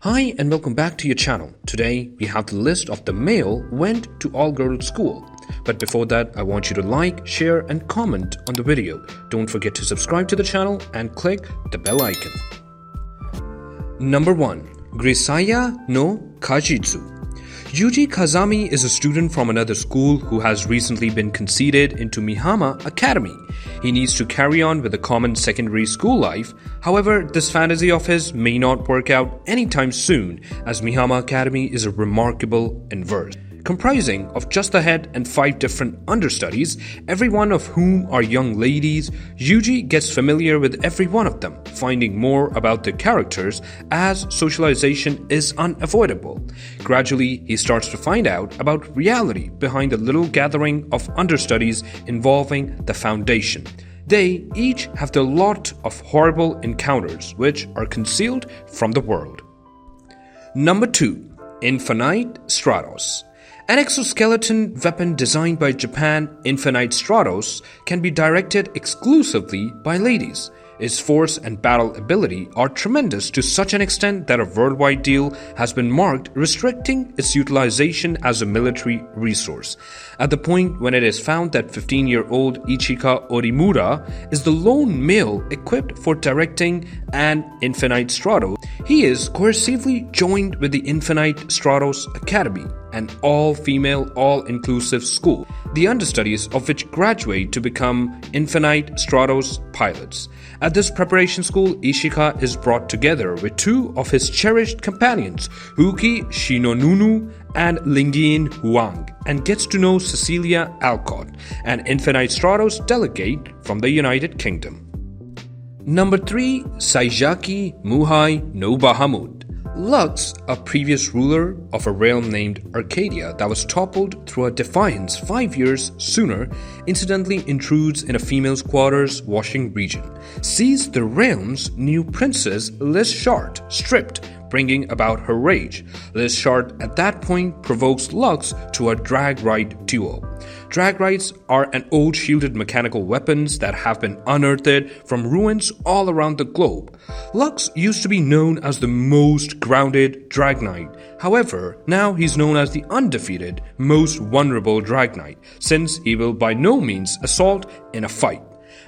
Hi and welcome back to your channel. Today we have the list of the male went to all-girls school. But before that, I want you to like, share and comment on the video. Don't forget to subscribe to the channel and click the bell icon. Number 1. Grisaia No Kajitsu. Yuji Kazami is a student from another school who has recently been conceded into Mihama Academy. He needs to carry on with a common secondary school life. However, this fantasy of his may not work out anytime soon, as Mihama Academy is a remarkable inverse. Comprising of just the head and 5 different understudies, every one of whom are young ladies, Yuji gets familiar with every one of them, finding more about their characters as socialization is unavoidable. Gradually, he starts to find out about reality behind the little gathering of understudies involving the foundation. They each have their lot of horrible encounters which are concealed from the world. Number 2. Infinite Stratos. An exoskeleton weapon designed by Japan, Infinite Stratos, can be directed exclusively by ladies. Its force and battle ability are tremendous to such an extent that a worldwide deal has been marked restricting its utilization as a military resource. At the point when it is found that 15-year-old Ichika Orimura is the lone male equipped for directing an Infinite Stratos, he is coercively joined with the Infinite Stratos Academy, an all-female, all-inclusive school, the understudies of which graduate to become Infinite Stratos pilots. At this preparation school, Ishika is brought together with 2 of his cherished companions, Huki Shinonunu and Lingyin Huang, and gets to know Cecilia Alcott, an Infinite Stratos delegate from the United Kingdom. Number 3. Saijaki Muhai no Bahamut. Lux, a previous ruler of a realm named Arcadia that was toppled through a defiance 5 years sooner, incidentally intrudes in a female's quarters washing region, sees the realm's new princess Liz Shart stripped, bringing about her rage. Liz Shart at that point provokes Lux to a drag ride duel. Drag rides are an old shielded mechanical weapons that have been unearthed from ruins all around the globe. Lux used to be known as the most grounded drag knight. However, now he's known as the undefeated, most vulnerable drag knight, since he will by no means assault in a fight.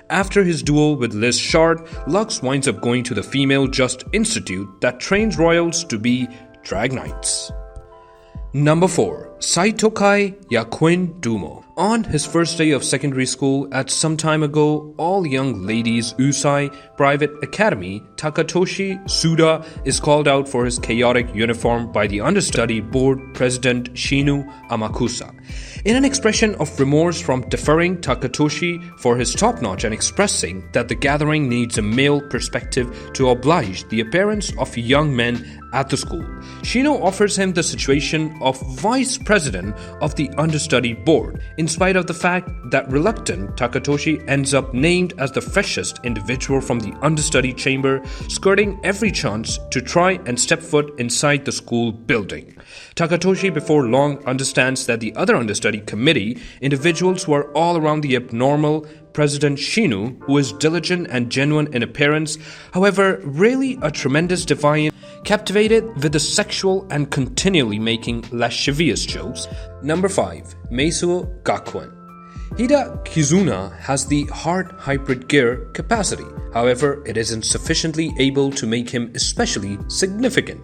After his duel with Liz Shart, Lux winds up going to the Female Just Institute that trains royals to be drag knights. Number 4. Seitokai Yakuindomo. On his first day of secondary school at some time ago, all young ladies Usai Private Academy, Takatoshi Suda is called out for his chaotic uniform by the understudy board president Shinu Amakusa. In an expression of remorse from deferring Takatoshi for his top-notch and expressing that the gathering needs a male perspective to oblige the appearance of young men at the school, Shino offers him the situation of vice president of the understudy board. In spite of the fact that reluctant, Takatoshi ends up named as the freshest individual from the understudy chamber, skirting every chance to try and step foot inside the school building. Takatoshi before long understands that the other understudy committee, individuals who are all around the abnormal President Shinu, who is diligent and genuine in appearance, however really a tremendous defiant, captivated with the sexual and continually making lascivious jokes. Number 5. Masou Gakuen. Hida Kizuna has the heart hybrid gear capacity. However, it isn't sufficiently able to make him especially significant.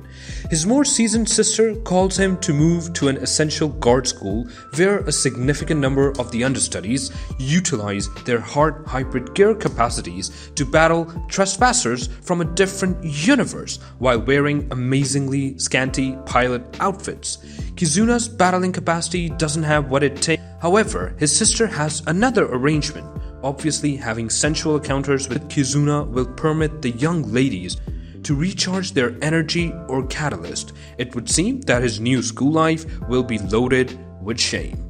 His more seasoned sister calls him to move to an essential guard school where a significant number of the understudies utilize their heart hybrid gear capacities to battle trespassers from a different universe while wearing amazingly scanty pilot outfits. Kizuna's battling capacity doesn't have what it takes. However, his sister has another arrangement. Obviously, having sensual encounters with Kizuna will permit the young ladies to recharge their energy or catalyst. It would seem that his new school life will be loaded with shame.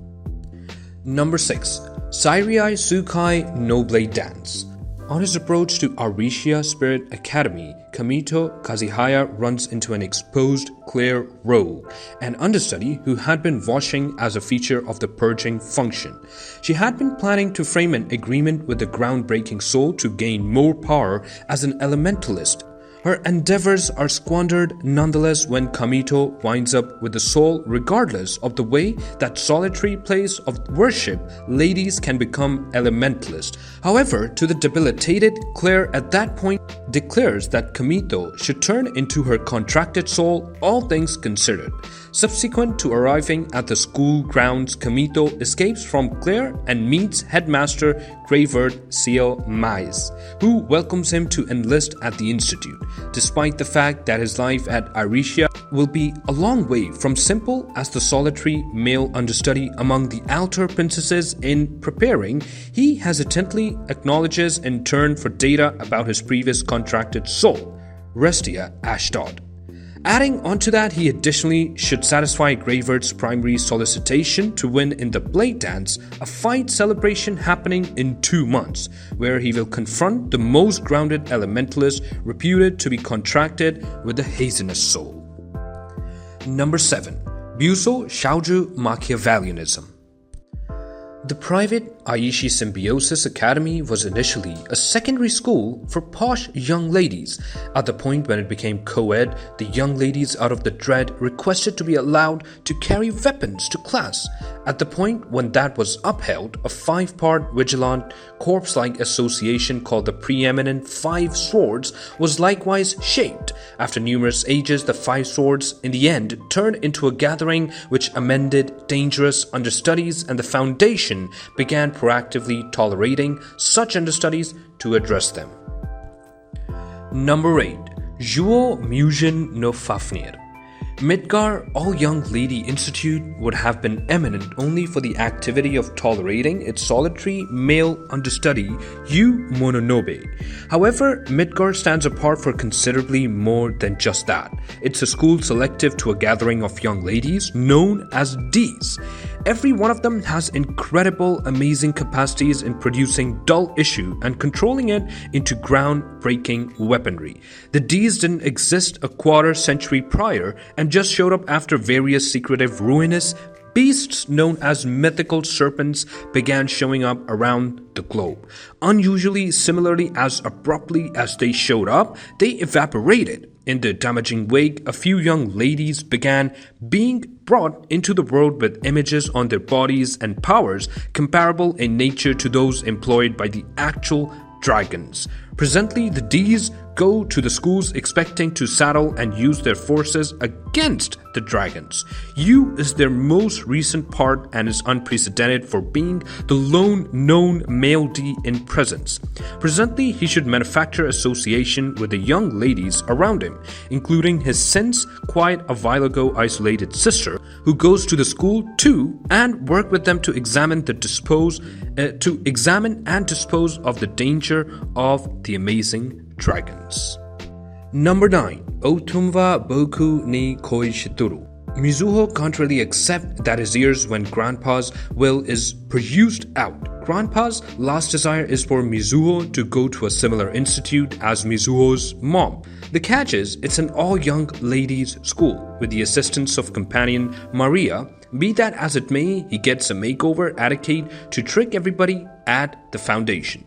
Number 6. Seireitsukai Noble Dance. On his approach to Arisha Spirit Academy, Kamito Kazuhaya runs into an exposed Claire Rowe, an understudy who had been washing as a feature of the purging function. She had been planning to frame an agreement with the groundbreaking soul to gain more power as an elementalist. Her endeavors are squandered nonetheless when Kamito winds up with the soul, regardless of the way that solitary place of worship ladies can become elementalist. However, to the debilitated, Claire at that point declares that Kamito should turn into her contracted soul, all things considered. Subsequent to arriving at the school grounds, Kamito escapes from Claire and meets headmaster Gravert Seal Mais, who welcomes him to enlist at the institute, despite the fact that his life at Aricia will be a long way from simple as the solitary male understudy among the altar princesses. In preparing, he hesitantly acknowledges in turn for data about his previous contracted soul, Restia Ashdod. Adding onto that, he additionally should satisfy Gravert's primary solicitation to win in the Blade Dance, a fight celebration happening in 2 months, where he will confront the most grounded elementalist reputed to be contracted with the Haziness soul. Number 7. Busou Shoujo Machiavellianism. The private Aishi Symbiosis Academy was initially a secondary school for posh young ladies. At the point when it became co-ed, the young ladies out of the dread requested to be allowed to carry weapons to class. At the point when that was upheld, a 5-part vigilant corpse-like association called the Preeminent Five Swords was likewise shaped. After numerous ages, the Five Swords in the end turned into a gathering which amended dangerous understudies, and the foundation began proactively tolerating such understudies to address them. Number 8. Juuou Mujin no Fafnir. Midgar All Young Lady Institute would have been eminent only for the activity of tolerating its solitary male understudy, Yu Mononobe. However, Midgar stands apart for considerably more than just that. It's a school selective to a gathering of young ladies known as Ds. Every one of them has incredible, amazing capacities in producing dull issue and controlling it into groundbreaking weaponry. The Ds didn't exist a quarter century prior and just showed up after various secretive ruinous beasts known as mythical serpents began showing up around the globe. Unusually, similarly as abruptly as they showed up, they evaporated. In the damaging wake, a few young ladies began being brought into the world with images on their bodies and powers comparable in nature to those employed by the actual dragons. Presently, the Ds go to the schools expecting to saddle and use their forces against the dragons. Yu is their most recent part and is unprecedented for being the lone known male D in presence. Presently, he should manufacture association with the young ladies around him, including his since quite a while ago isolated sister, who goes to the school too, and work with them to examine and dispose of the danger of the amazing dragons. Number 9. Otumwa Boku ni Koishitoru. Mizuho can't really accept that his ears when Grandpa's will is produced out. Grandpa's last desire is for Mizuho to go to a similar institute as Mizuho's mom. The catch is, it's an all-young ladies' school with the assistance of companion Maria. Be that as it may, he gets a makeover etiquette to trick everybody at the foundation.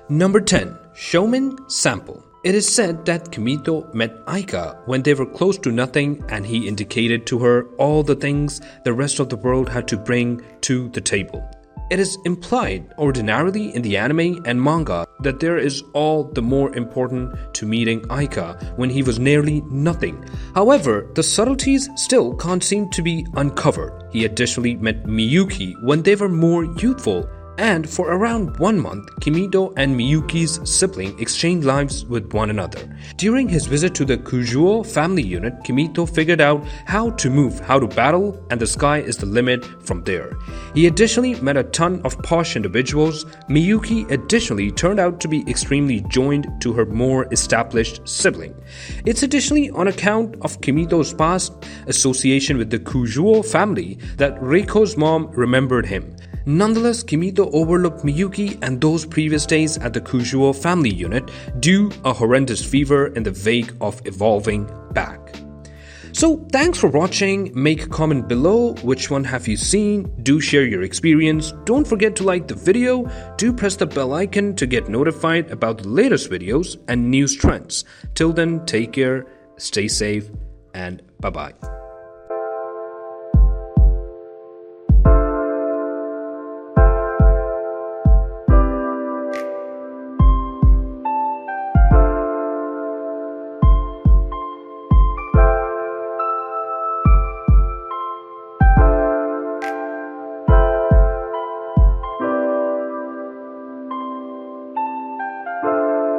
Number 10. Shomin Sample. It is said that Kamito met Aika when they were close to nothing, and he indicated to her all the things the rest of the world had to bring to the table. It is implied ordinarily in the anime and manga that there is all the more important to meeting Aika when he was nearly nothing. However, the subtleties still can't seem to be uncovered. He additionally met Miyuki when they were more youthful, and for around 1 month, Kamito and Miyuki's sibling exchanged lives with one another. During his visit to the Juuou family unit, Kamito figured out how to move, how to battle, and the sky is the limit from there. He additionally met a ton of posh individuals. Miyuki additionally turned out to be extremely joined to her more established sibling. It's additionally on account of Kamito's past association with the Juuou family that Reiko's mom remembered him. Nonetheless, Kamito overlooked Miyuki and those previous days at the Juuou family unit due a horrendous fever in the wake of evolving back. So thanks for watching. Make a comment below which one have you seen. Do share your experience. Don't forget to like the video. Do press the bell icon to get notified about the latest videos and news trends. Till then, take care, stay safe, and bye-bye.